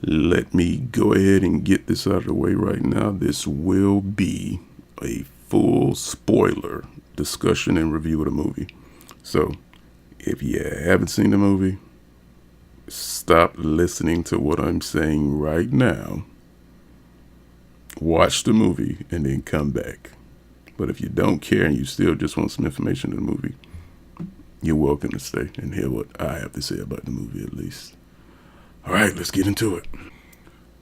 Let me go ahead and get this out of the way right now. This will be a full spoiler discussion and review of the movie. So, if you haven't seen the movie, stop listening to what I'm saying right now. Watch the movie and then come back. But if you don't care and you still just want some information on the movie, you're welcome to stay and hear what I have to say about the movie at least. All right, let's get into it.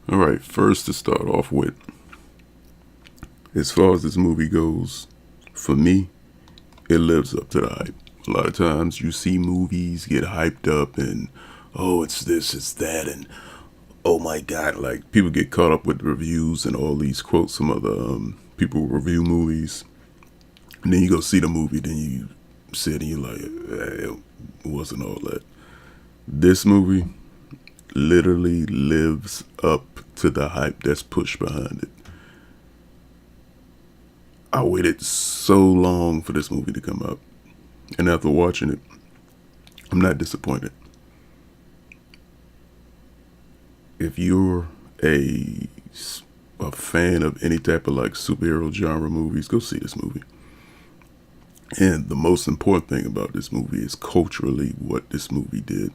All right, first to start off with, as far as this movie goes, for me, it lives up to the hype. A lot of times you see movies get hyped up and, oh, it's this, it's that, and oh my God, like people get caught up with reviews and all these quotes from other people who review movies. And then you go see the movie, then you sit and you're like, it wasn't all that. This movie literally lives up to the hype that's pushed behind it. I waited so long for this movie to come out, and after watching it, I'm not disappointed. If you're a fan of any type of like superhero genre movies, go see this movie. And the most important thing about this movie is culturally what this movie did.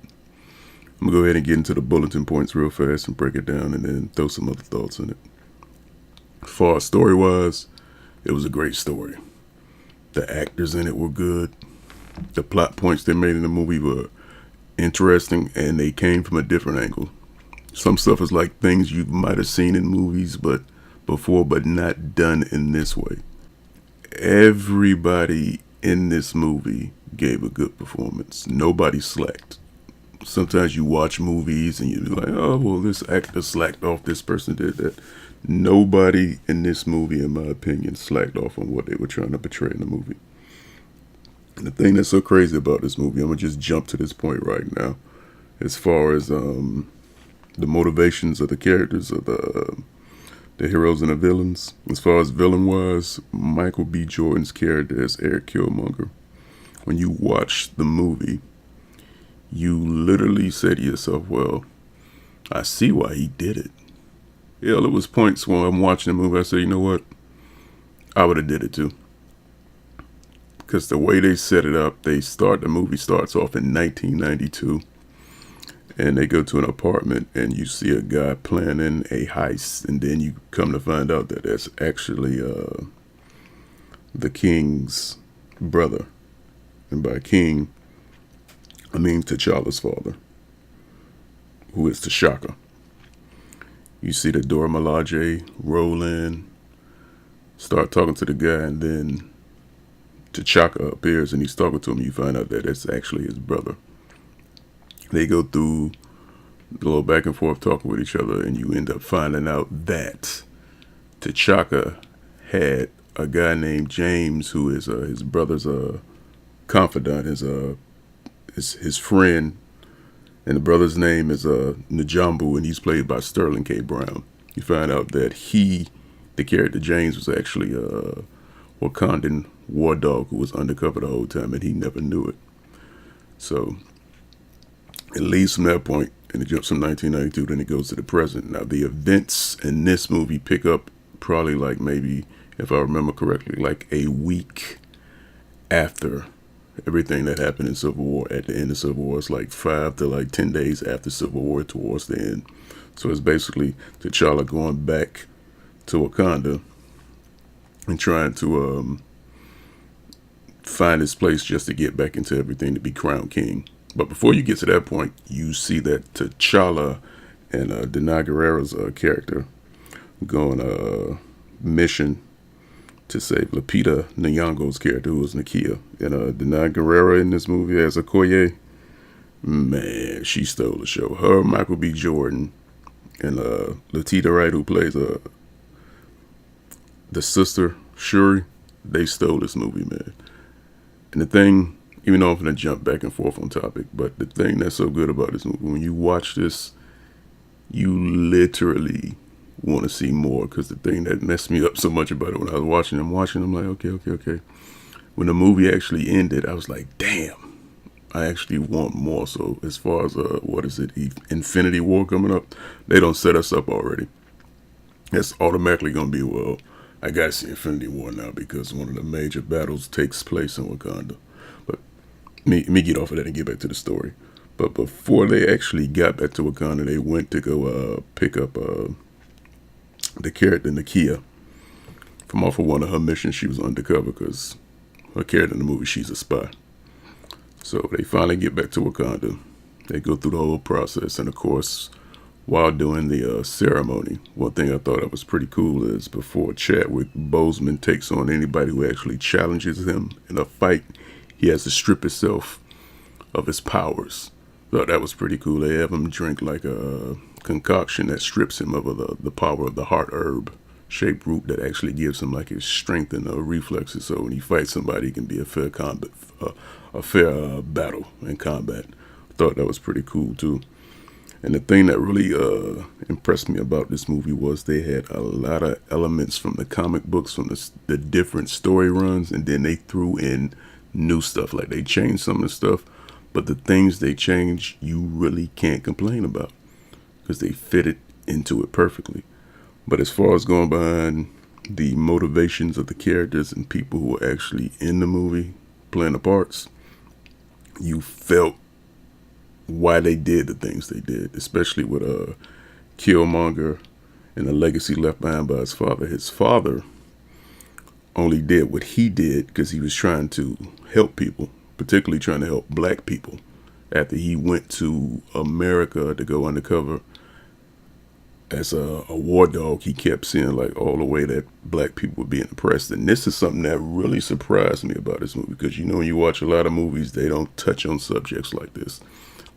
I'm gonna go ahead and get into the bulletin points real fast and break it down and then throw some other thoughts in it. As far as story wise, it was a great story. The actors in it were good. The plot points they made in the movie were interesting and they came from a different angle. Some stuff is like things you might have seen in movies but before, but not done in this way. Everybody in this movie gave a good performance. Nobody slacked. Sometimes you watch movies and you're like, oh, well, this actor slacked off, this person did that. Nobody in this movie, in my opinion, slacked off on what they were trying to portray in the movie. And the thing that's so crazy about this movie, I'm going to just jump to this point right now. As far as the motivations of the characters of the heroes and the villains. As far as villain wise, Michael B. Jordan's character as Eric Killmonger. When you watch the movie, you literally say to yourself, well, I see why he did it. Yeah, there was points when I'm watching the movie, I say, you know what? I would have did it too. Because the way they set it up, the movie starts off in 1992. And they go to an apartment and you see a guy planning a heist. And then you come to find out that that's actually the king's brother. And by king, I mean T'Challa's father, who is T'Chaka. You see the Dora Milaje roll in, start talking to the guy, and then T'Chaka appears and he's talking to him. You find out that that's actually his brother. They go through a little back and forth talking with each other, and you end up finding out that T'Chaka had a guy named James, who is his brother's confidant, his friend, and the brother's name is Njambu, and he's played by Sterling K. Brown. You find out that the character James, was actually a Wakandan war dog who was undercover the whole time, and he never knew it. So it leads from that point, and it jumps from 1992, then it goes to the present. Now, the events in this movie pick up probably like maybe, if I remember correctly, like a week after everything that happened in Civil War. At the end of Civil War, it's like 5 to like 10 days after Civil War towards the end. So it's basically T'Challa going back to Wakanda and trying to find his place just to get back into everything to be crowned king. But before you get to that point, you see that T'Challa and Denai Guerrero's character go on a mission to save Lupita Nyong'o's character, who was Nakia. And Denai Guerrero in this movie as Okoye, man, she stole the show. Her, Michael B. Jordan, and Letitia Wright, who plays the sister, Shuri, they stole this movie, man. And the thing, even though I'm going to jump back and forth on topic, but the thing that's so good about this movie, when you watch this, you literally want to see more. Because the thing that messed me up so much about it, when I was watching, I'm like, okay. When the movie actually ended, I was like, damn, I actually want more. So as far as what is it, Infinity War coming up, they don't set us up already. It's automatically gonna be, well, I gotta see Infinity War now because one of the major battles takes place in Wakanda. But me get off of that and get back to the story. But before they actually got back to Wakanda, they went to go pick up the character Nakia from off of one of her missions. She was undercover because her character in the movie, she's a spy. So they finally get back to Wakanda. They go through the whole process, and of course, while doing the ceremony, one thing I thought that was pretty cool is before Chadwick Boseman takes on anybody who actually challenges him in a fight, he has to strip himself of his powers. So that was pretty cool. They have him drink like a concoction that strips him of the power of the heart herb shaped root that actually gives him like his strength and reflexes. So when he fights somebody, it can be a fair combat, a fair battle and combat. Thought that was pretty cool too. And the thing that really impressed me about this movie was they had a lot of elements from the comic books, from the different story runs, and then they threw in new stuff. Like they changed some of the stuff, but the things they changed, you really can't complain about because they fit it into it perfectly. But as far as going behind the motivations of the characters and people who were actually in the movie playing the parts, you felt why they did the things they did, especially with Killmonger and the legacy left behind by his father. His father only did what he did because he was trying to help people, particularly trying to help black people. After he went to America to go undercover as a war dog, he kept seeing like all the way that black people were being oppressed. And this is something that really surprised me about this movie because, you know, when you watch a lot of movies, they don't touch on subjects like this.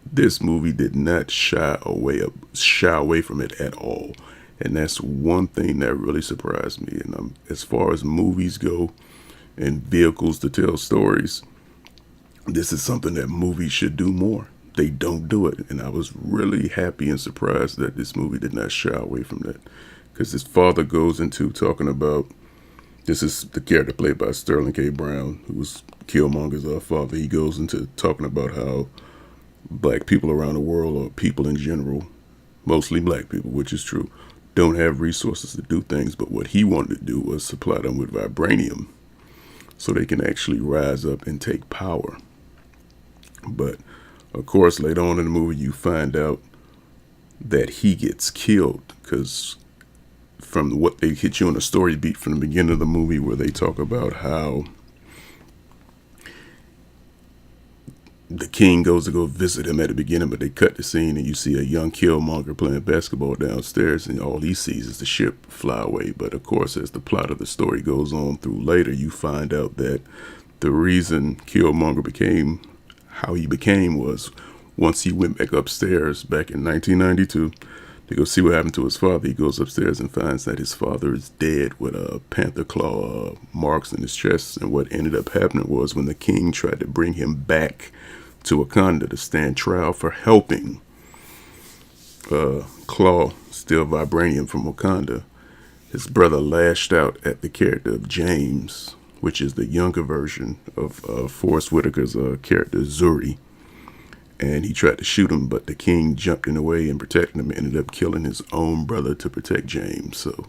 This movie did not shy away from it at all. And that's one thing that really surprised me. And as far as movies go and vehicles to tell stories, this is something that movies should do more. They don't do it. And I was really happy and surprised that this movie did not shy away from that. Because his father goes into talking about, this is the character played by Sterling K. Brown, who was Killmonger's father. He goes into talking about how black people around the world, or people in general, mostly black people, which is true, don't have resources to do things. But what he wanted to do was supply them with vibranium so they can actually rise up and take power. But of course, later on in the movie, you find out that he gets killed because from what they hit you on a story beat from the beginning of the movie, where they talk about how the king goes to go visit him at the beginning, but they cut the scene and you see a young Killmonger playing basketball downstairs, and all he sees is the ship fly away. But of course, as the plot of the story goes on through later, you find out that the reason Killmonger became how he became was once he went back upstairs back in 1992 to go see what happened to his father. He goes upstairs and finds that his father is dead with a panther claw marks in his chest. And what ended up happening was when the king tried to bring him back to Wakanda to stand trial for helping Claw steal vibranium from Wakanda, his brother lashed out at the character of James, which is the younger version of Forrest Whitaker's character Zuri. And he tried to shoot him, but the king jumped in the way and protected him, and ended up killing his own brother to protect James. So,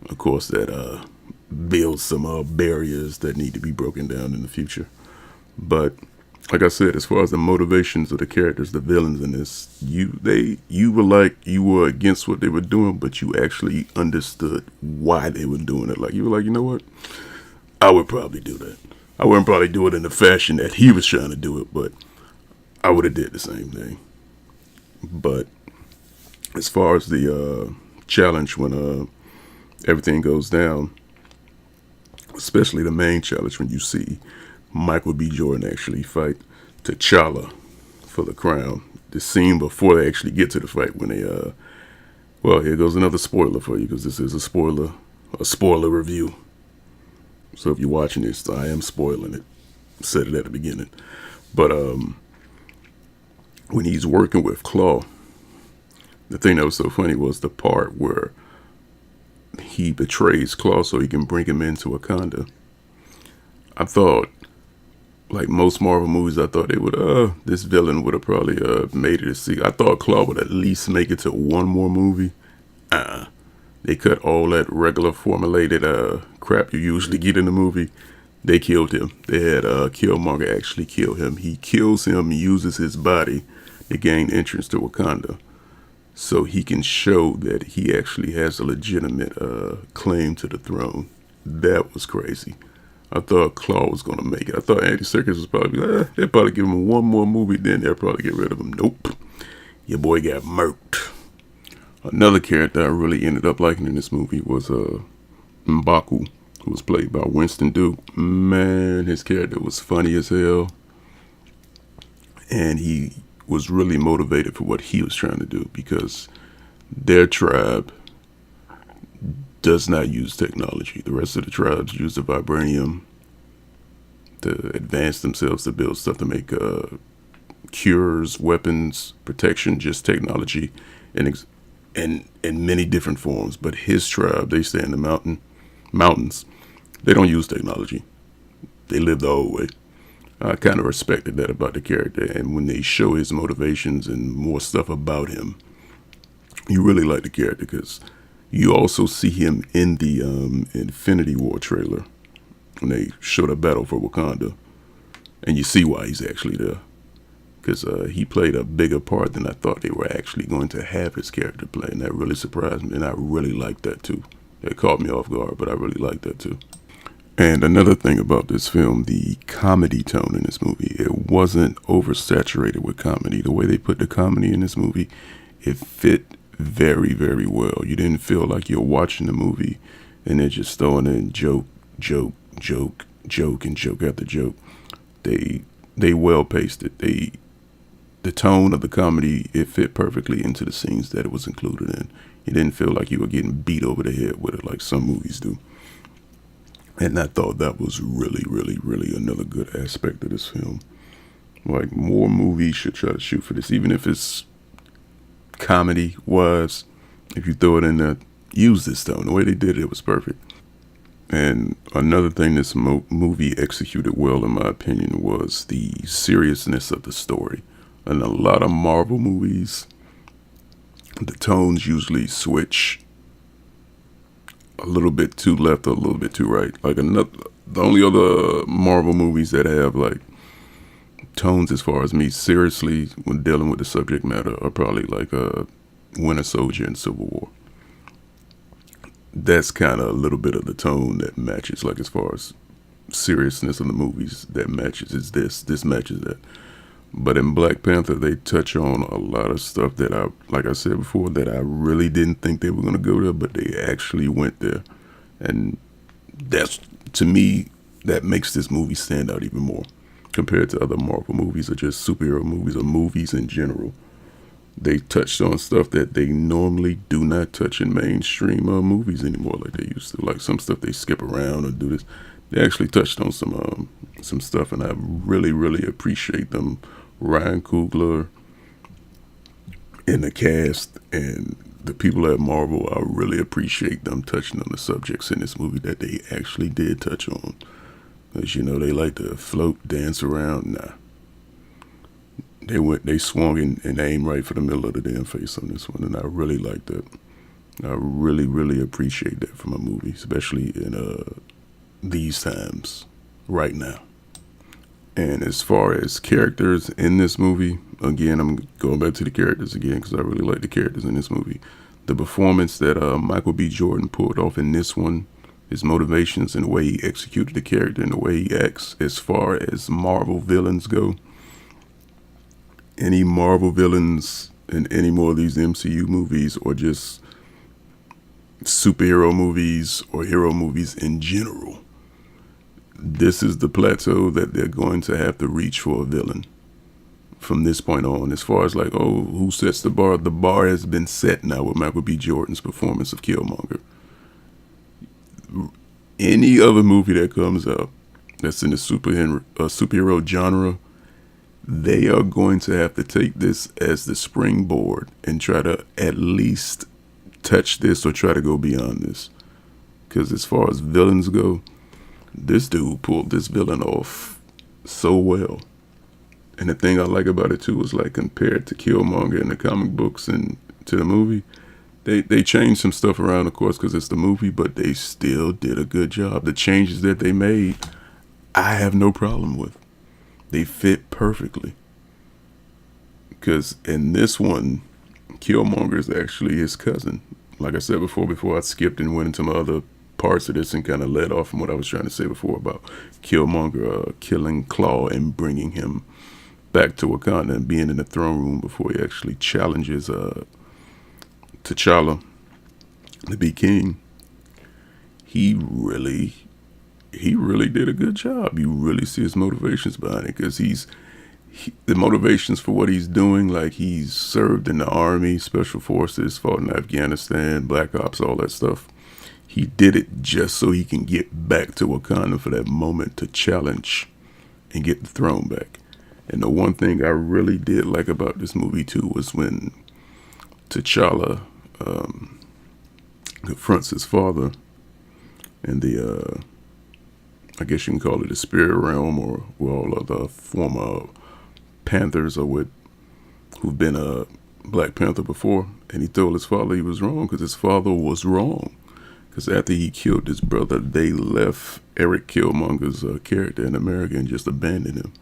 of course, that builds some barriers that need to be broken down in the future. But like I said, as far as the motivations of the characters, the villains in this, you were against what they were doing, but you actually understood why they were doing it. Like you were like, you know what? I would probably do that. I wouldn't probably do it in the fashion that he was trying to do it, but I would have did the same thing. But as far as the challenge when everything goes down, especially the main challenge when you see Michael B. Jordan actually fight T'Challa for the crown. The scene before they actually get to the fight when they well, here goes another spoiler for you because this is a spoiler review. So if you're watching this, I am spoiling it. Said it at the beginning. But when he's working with Claw, the thing that was so funny was the part where he betrays Claw so he can bring him into Wakanda. I thought Like most Marvel movies, I thought they would, this villain would have probably made it a sequel. I thought Claw would at least make it to one more movie. They cut all that regular formulated crap you usually get in the movie. They killed him. They had Killmonger actually kill him. He kills him, uses his body to gain entrance to Wakanda, so he can show that he actually has a legitimate claim to the throne. That was crazy. I thought Claw was gonna make it. I thought Andy Serkis was probably they'd probably give him one more movie, then they'll probably get rid of him. Nope, your boy got murked. Another character I really ended up liking in this movie was M'Baku, who was played by Winston Duke. Man, his character was funny as hell, and he was really motivated for what he was trying to do because their tribe does not use technology. The rest of the tribes use the vibranium to advance themselves, to build stuff, to make cures, weapons, protection, just technology, and in many different forms. But his tribe, they stay in the mountains. They don't use technology. They live the old way. I kind of respected that about the character, and when they show his motivations and more stuff about him, you really like the character because you also see him in the Infinity War trailer when they show the battle for Wakanda, and you see why he's actually there because he played a bigger part than I thought they were actually going to have his character play, and that really surprised me, and I really liked that too. It caught me off guard, but I really liked that too. And another thing about this film, the comedy tone in this movie, it wasn't oversaturated with comedy. The way they put the comedy in this movie, it fit very, very well. You didn't feel like you're watching the movie and they're just throwing in joke, joke, joke, joke, and joke after joke. They well paced it. The tone of the comedy, it fit perfectly into the scenes that it was included in. You didn't feel like you were getting beat over the head with it like some movies do. And I thought that was really, really, really another good aspect of this film. Like, more movies should try to shoot for this, even if it's comedy wise. If you throw it in there, use this tone. The way they did it was perfect. And another thing this movie executed well, in my opinion, was the seriousness of the story. In a lot of Marvel movies, the tones usually switch a little bit too left or a little bit too right. Like the only other Marvel movies that have like tones as far as me seriously when dealing with the subject matter are probably like Winter Soldier and Civil War. That's kind of a little bit of the tone that matches, like as far as seriousness of the movies that matches is this matches that. But in Black Panther, they touch on a lot of stuff that like I said before, that I really didn't think they were going to go there, but they actually went there. And that's, to me, that makes this movie stand out even more compared to other Marvel movies or just superhero movies or movies in general. They touched on stuff that they normally do not touch in mainstream movies anymore like they used to. Like some stuff they skip around or do this. They actually touched on some stuff, and I really, really appreciate them. Ryan Coogler and the cast and the people at Marvel, I really appreciate them touching on the subjects in this movie that they actually did touch on. Because, you know, they like to float, dance around. Nah. They swung and aimed right for the middle of the damn face on this one, and I really like that. I really, really appreciate that from a movie, especially in these times, right now. And as far as characters in this movie, again, I'm going back to the characters again because I really like the characters in this movie. The performance that Michael B. Jordan pulled off in this one, his motivations and the way he executed the character and the way he acts as far as Marvel villains go. Any Marvel villains in any more of these MCU movies or just superhero movies or hero movies in general, this is the plateau that they're going to have to reach for a villain from this point on. As far as like, oh, who sets the bar? The bar has been set now with Michael B. Jordan's performance of Killmonger. Any other movie that comes out that's in the superhero genre, they are going to have to take this as the springboard and try to at least touch this or try to go beyond this. Because as far as villains go, this dude pulled this villain off so well. And the thing I like about it too is like compared to Killmonger in the comic books and to the movie, they changed some stuff around, of course, because it's the movie, but they still did a good job. The changes that they made, I have no problem with. They fit perfectly. Because in this one, Killmonger is actually his cousin. Like I said before I skipped and went into my other parts of this and kind of led off from what I was trying to say before about Killmonger killing Claw and bringing him back to Wakanda and being in the throne room before he actually challenges T'Challa to be king. He really did a good job. You really see his motivations behind it because the motivations for what he's doing, like he's served in the army, special forces, fought in Afghanistan, black ops, all that stuff. He did it just so he can get back to Wakanda for that moment to challenge and get the throne back. And the one thing I really did like about this movie too was when T'Challa confronts his father in the I guess you can call it the spirit realm, or where all of the former Panthers are with, who've been a Black Panther before, and he told his father he was wrong because his father was wrong. Because after he killed his brother, they left Eric Killmonger's character in America and just abandoned him.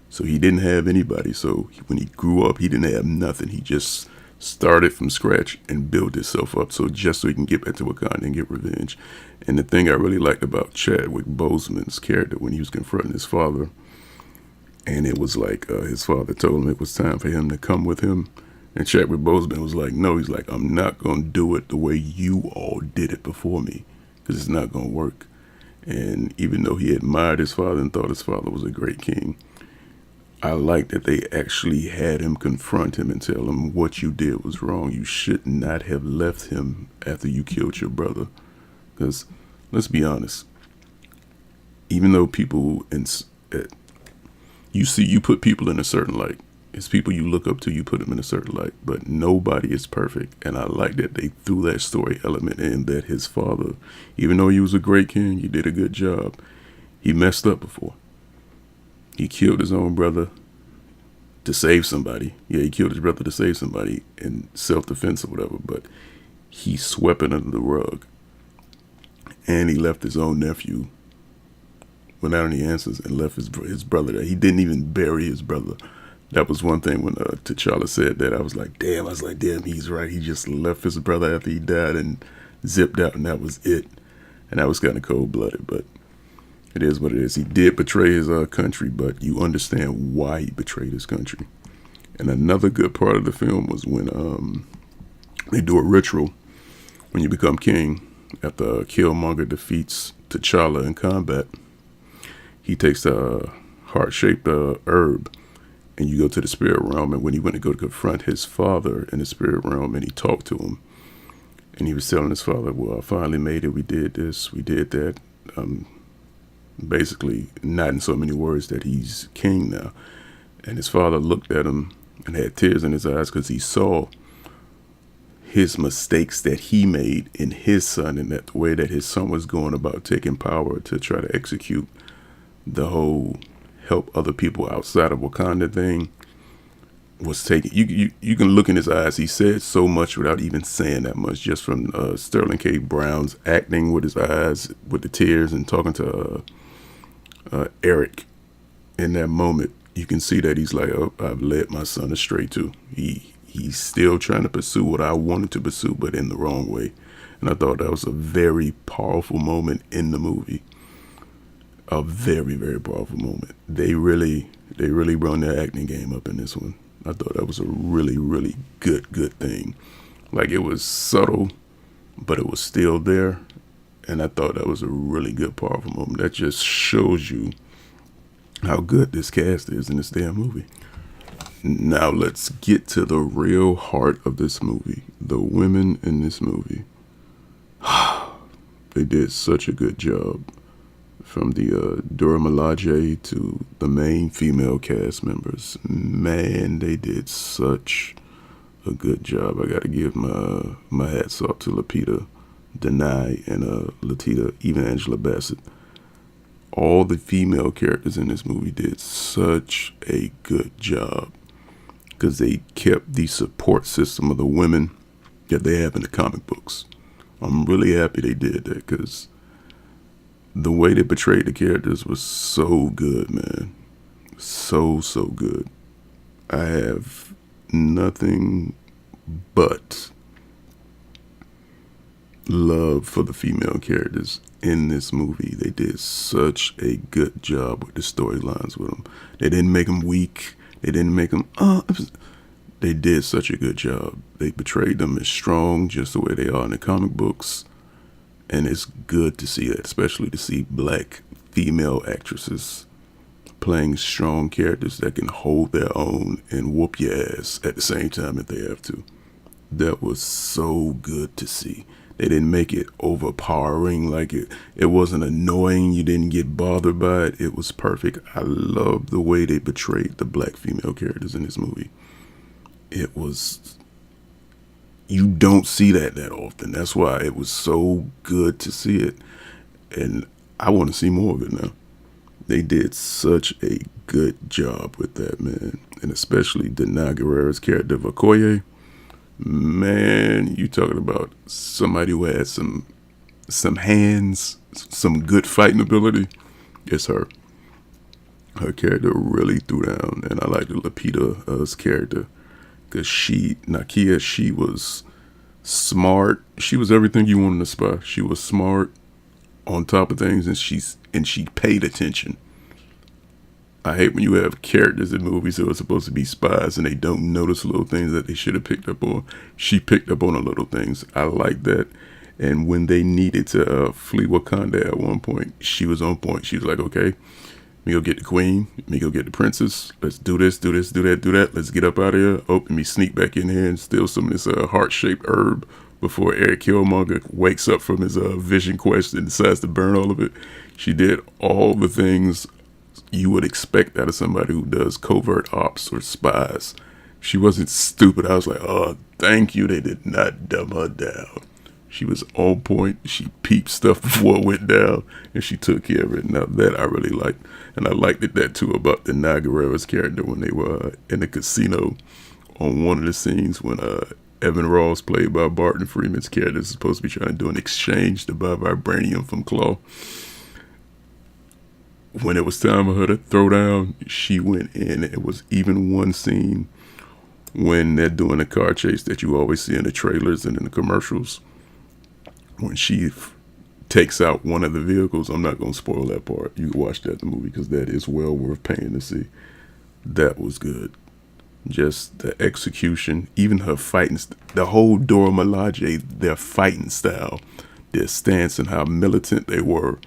So he didn't have anybody. So when he grew up, he didn't have nothing. He just started from scratch and built himself up. So just so he can get back to Wakanda and get revenge. And the thing I really liked about Chadwick Boseman's character when he was confronting his father, and it was like his father told him it was time for him to come with him. And Chadwick Boseman was like, no, he's like, I'm not going to do it the way you all did it before me because it's not going to work. And even though he admired his father and thought his father was a great king, I like that they actually had him confront him and tell him what you did was wrong. You should not have left him after you killed your brother. Because let's be honest, even though people, you put people in a certain light. It's people you look up to, you put them in a certain light. But nobody is perfect. And I like that they threw that story element in, that his father, even though he was a great king, he did a good job, he messed up before. He killed his own brother to save somebody. Yeah, he killed his brother to save somebody in self-defense or whatever. But he swept it under the rug. And he left his own nephew without any answers and left his brother there. He didn't even bury his brother. That was one thing when T'Challa said that. I was like, damn, he's right. He just left his brother after he died and zipped out, and that was it. And that was kind of cold-blooded, but it is what it is. He did betray his country, but you understand why he betrayed his country. And another good part of the film was when they do a ritual when you become king. After Killmonger defeats T'Challa in combat, he takes a heart-shaped herb, and you go to the spirit realm. And when he went to go to confront his father in the spirit realm, and he talked to him, and he was telling his father, well, I finally made it. We did this. We did that. Basically, not in so many words that he's king now. And his father looked at him and had tears in his eyes because he saw his mistakes that he made in his son, and that the way that his son was going about taking power to try to execute the whole help other people outside of Wakanda thing was taking. You can look in his eyes. He said so much without even saying that much, just from Sterling K. Brown's acting with his eyes, with the tears, and talking to Eric in that moment. You can see that he's like, oh, I've led my son astray too. He's still trying to pursue what I wanted to pursue, but in the wrong way. And I thought that was a very powerful moment in the movie. A very, very powerful moment. They really run their acting game up in this one. I thought that was a really, really good thing. Like, it was subtle, but it was still there. And I thought that was a really good, powerful moment. That just shows you how good this cast is in this damn movie. Now let's get to the real heart of this movie. The women in this movie. They did such a good job. From the Dora Milaje to the main female cast members. Man, they did such a good job. I got to give my hats off to Lupita Denai and Latita, even Angela Bassett. All the female characters in this movie did such a good job because they kept the support system of the women that they have in the comic books. I'm really happy they did that because the way they portrayed the characters was so good, man. So good. I have nothing but love for the female characters in this movie. They did such a good job with the storylines with them. They didn't make them weak. They didn't make them, they did such a good job. They portrayed them as strong, just the way they are in the comic books. And it's good to see that, especially to see black female actresses playing strong characters that can hold their own and whoop your ass at the same time if they have to. That was so good to see. They didn't make it overpowering, like it wasn't annoying. You didn't get bothered by it. It was perfect. I love the way they portrayed the black female characters in this movie. It was, you don't see that often. That's why it was so good to see it. And I want to see more of it now. They did such a good job with that, man. And especially Danai Gurira's character, Okoye. Man, you talking about somebody who had some hands, some good fighting ability. It's her. Her character really threw down. And I like the Lupita's character. Because Nakia, she was smart. She was everything you wanted in a spy. She was smart, on top of things, and she paid attention. I hate when you have characters in movies who are supposed to be spies and they don't notice little things that they should have picked up on. She picked up on the little things. I like that. And when they needed to flee Wakanda at one point, she was on point. She was like, okay, me go get the queen, me go get the princess. Let's do this, do this, do that. Let's get up out of here. Oh, let me sneak back in here and steal some of this heart-shaped herb before Eric Killmonger wakes up from his vision quest and decides to burn all of it. She did all the things you would expect out of somebody who does covert ops or spies. She wasn't stupid. I was like, oh, thank you. They did not dumb her down. She was on point. She peeped stuff before it went down, and she took care of it. Now that I really liked. And I liked that too about the Guerrera's character when they were in the casino on one of the scenes when Evan Ross, played by Barton Freeman's character, is supposed to be trying to do an exchange to buy vibranium from Claw. When it was time for her to throw down, she went in. It was even one scene when they're doing a car chase that you always see in the trailers and in the commercials. When she takes out one of the vehicles, I'm not going to spoil that part. You can watch that in the movie because that is well worth paying to see. That was good. Just the execution, even her fighting, the whole Dora Milaje, their fighting style, their stance, and how militant they were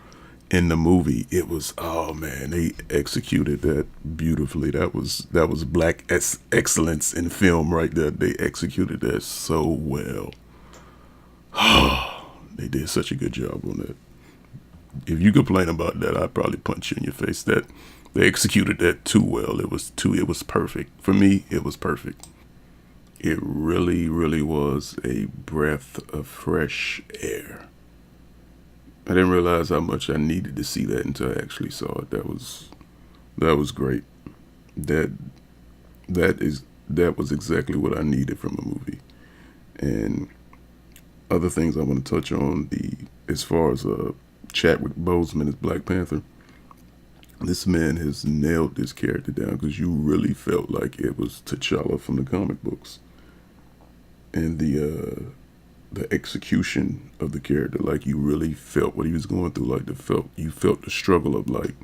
in the movie. It was, oh man, they executed that beautifully. That was black excellence in film right there. They executed that so well. They did such a good job on that. If you complain about that, I'd probably punch you in your face. That they executed that too well. It was perfect. For me, it was perfect. It really, really was a breath of fresh air. I didn't realize how much I needed to see that until I actually saw it. That was great. That was exactly what I needed from a movie. And other things I want to touch on, as far as Chadwick Boseman as Black Panther. This man has nailed this character down because you really felt like it was T'Challa from the comic books, and the execution of the character, like you really felt what he was going through, like you felt the struggle of like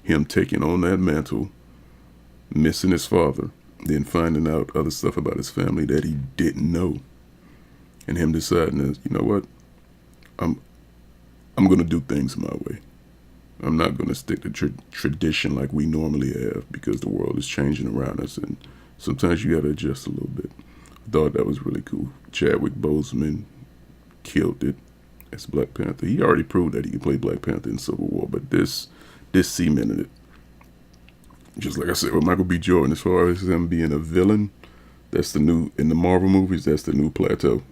him taking on that mantle, missing his father, then finding out other stuff about his family that he didn't know, and him deciding, you know what, I'm gonna do things my way. I'm not going to stick to tradition like we normally have because the world is changing around us, and sometimes you got to adjust a little bit. I thought that was really cool. Chadwick Boseman killed it as Black Panther. He already proved that he could play Black Panther in Civil War, but this cemented it. Just like I said with Michael B. Jordan, as far as him being a villain, that's the new, in the Marvel movies, that's the new plateau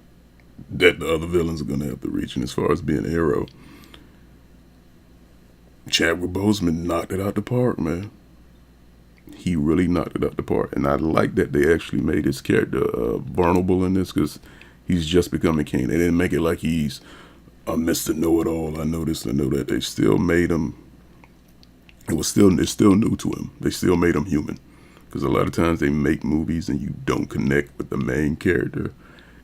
that the other villains are going to have to reach. And as far as being a hero, Chadwick Boseman knocked it out the park, man. He really knocked it out the park, and I like that they actually made his character vulnerable in this because he's just becoming king. They didn't make it like he's a Mister Know It All. I know this, I know that. They still made him. It's still new to him. They still made him human because a lot of times they make movies and you don't connect with the main character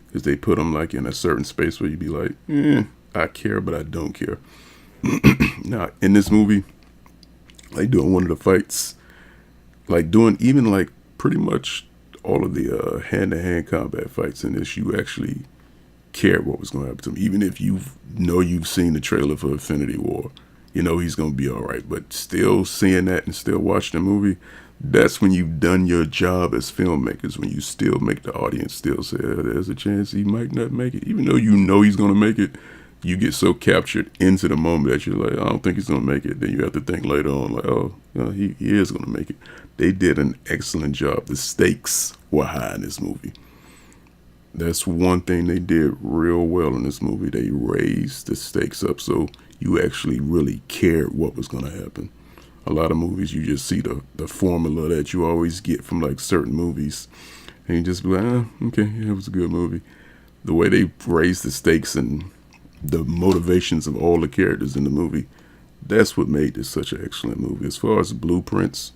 because they put him like in a certain space where you be like, I care, but I don't care. Now in this movie, like doing one of the fights, like doing even like pretty much all of the hand-to-hand combat fights in this, you actually cared what was going to happen to him. Even if you've seen the trailer for Infinity War, you know he's going to be all right. But still seeing that and still watching the movie, that's when you've done your job as filmmakers, when you still make the audience still say, there's a chance he might not make it. Even though you know he's going to make it, you get so captured into the moment that you're like, I don't think he's going to make it. Then you have to think later on, like, oh, you know, he is going to make it. They did an excellent job. The stakes were high in this movie. That's one thing they did real well in this movie. They raised the stakes up so you actually really cared what was going to happen. A lot of movies, you just see the formula that you always get from like certain movies. And you just be like, okay, yeah, it was a good movie. The way they raised the stakes and the motivations of all the characters in the movie, that's what made this such an excellent movie. As far as blueprints,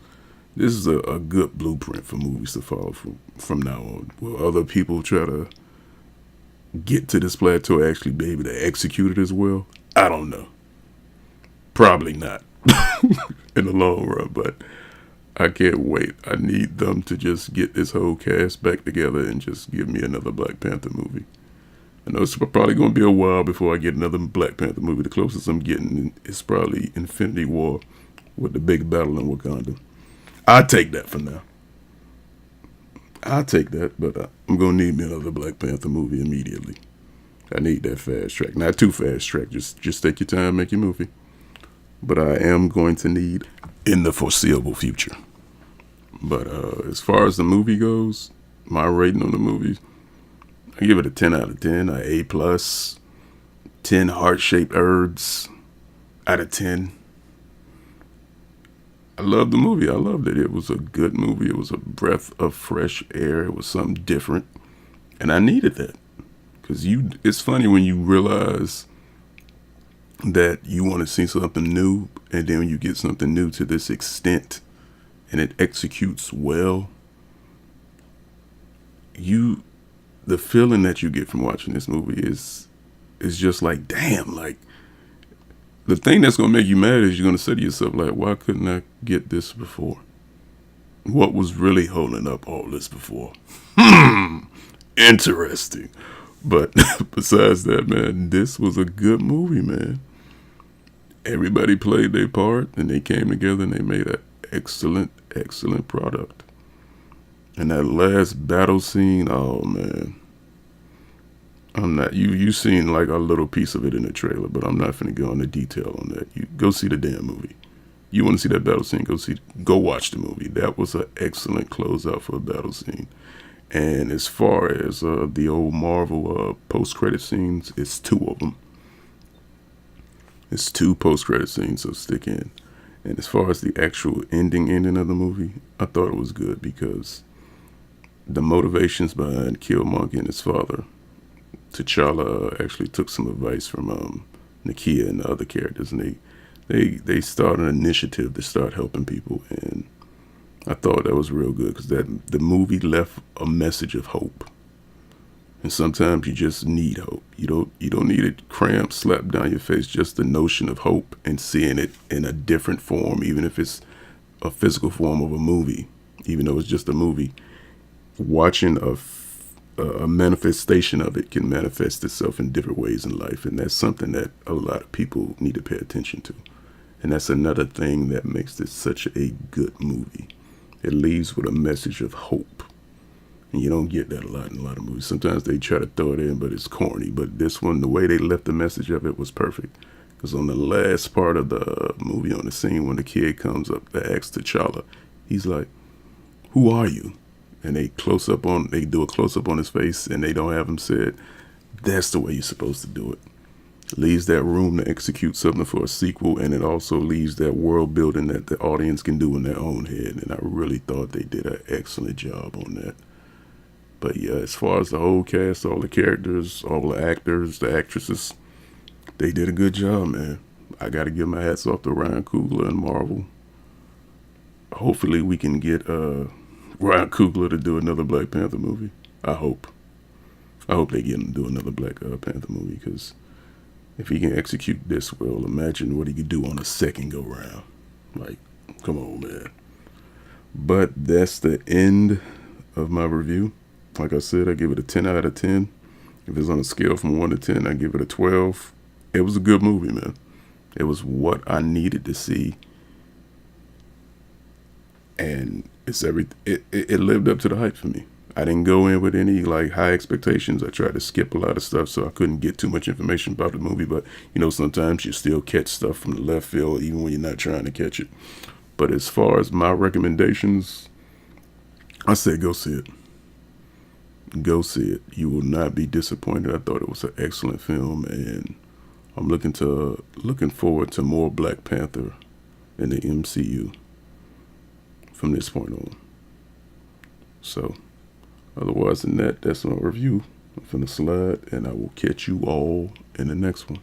this is a good blueprint for movies to follow from now on. Will other people try to get to this plateau actually be able to execute it as well? I don't know. Probably not in the long run, but I can't wait. I need them to just get this whole cast back together and just give me another Black Panther movie. I know it's probably going to be a while before I get another Black Panther movie. The closest I'm getting is probably Infinity War with the big battle in Wakanda. I'll take that for now. I'll take that, but I'm going to need me another Black Panther movie immediately. I need that fast track. Not too fast track. Just take your time, make your movie. But I am going to need in the foreseeable future. But as far as the movie goes, my rating on the movie, I give it a 10 out of 10, a A+, 10 heart-shaped herbs out of 10. I loved the movie. I loved it. It was a good movie. It was a breath of fresh air. It was something different. And I needed that. Because it's funny when you realize that you want to see something new, and then when you get something new to this extent and it executes well, the feeling that you get from watching this movie is just like, damn, like, the thing that's going to make you mad is you're going to say to yourself, like, why couldn't I get this before? What was really holding up all this before? Interesting. But besides that, man, this was a good movie, man. Everybody played their part, and they came together, and they made an excellent, excellent product. And that last battle scene, oh, man. I'm not, you seen like a little piece of it in the trailer, but I'm not finna go into detail on that. You go see the damn movie. You want to see that battle scene, go watch the movie. That was an excellent closeout for a battle scene. And as far as the old Marvel post-credit scenes, it's 2 of them. It's 2 post-credit scenes, so stick in. And as far as the actual ending of the movie, I thought it was good because the motivations behind Killmonger and his father, T'Challa actually took some advice from Nakia and the other characters, and they started an initiative to start helping people, and I thought that was real good because the movie left a message of hope. And sometimes you just need hope. You don't need it crammed, slapped down your face. Just the notion of hope and seeing it in a different form, even if it's a physical form of a movie, even though it's just a movie. Watching a manifestation of it can manifest itself in different ways in life, and that's something that a lot of people need to pay attention to. And that's another thing that makes this such a good movie. It leaves with a message of hope. And you don't get that a lot in a lot of movies. Sometimes they try to throw it in, but it's corny. But this one, the way they left the message of it was perfect. Because on the last part of the movie, on the scene when the kid comes up to ask T'Challa, he's like, "Who are you?" And they do a close up on his face, and they don't have him say it. That's the way you're supposed to do it. leaves that room to execute something for a sequel, and it also leaves that world building that the audience can do in their own head. And I really thought they did an excellent job on that. But yeah, as far as the whole cast, all the characters, all the actors, the actresses, they did a good job, man. I got to give my hats off to Ryan Coogler and Marvel. Hopefully we can get Ryan Coogler to do another Black Panther movie. I hope. I hope they get him to do another Black Panther movie, because if he can execute this well, imagine what he could do on a second go round. Like, come on, man. But that's the end of my review. Like I said, I give it a 10 out of 10. If it's on a scale from 1 to 10, I give it a 12. It was a good movie, man. It was what I needed to see. And it lived up to the hype for me. I didn't go in with any like high expectations. I tried to skip a lot of stuff so I couldn't get too much information about the movie. But, you know, sometimes you still catch stuff from the left field even when you're not trying to catch it. But as far as my recommendations, I say go see it. Go see it. You will not be disappointed. I thought it was an excellent film, and I'm looking forward to more Black Panther in the MCU from this point on. So, otherwise than that, that's my review. I'm finna slide, and I will catch you all in the next one.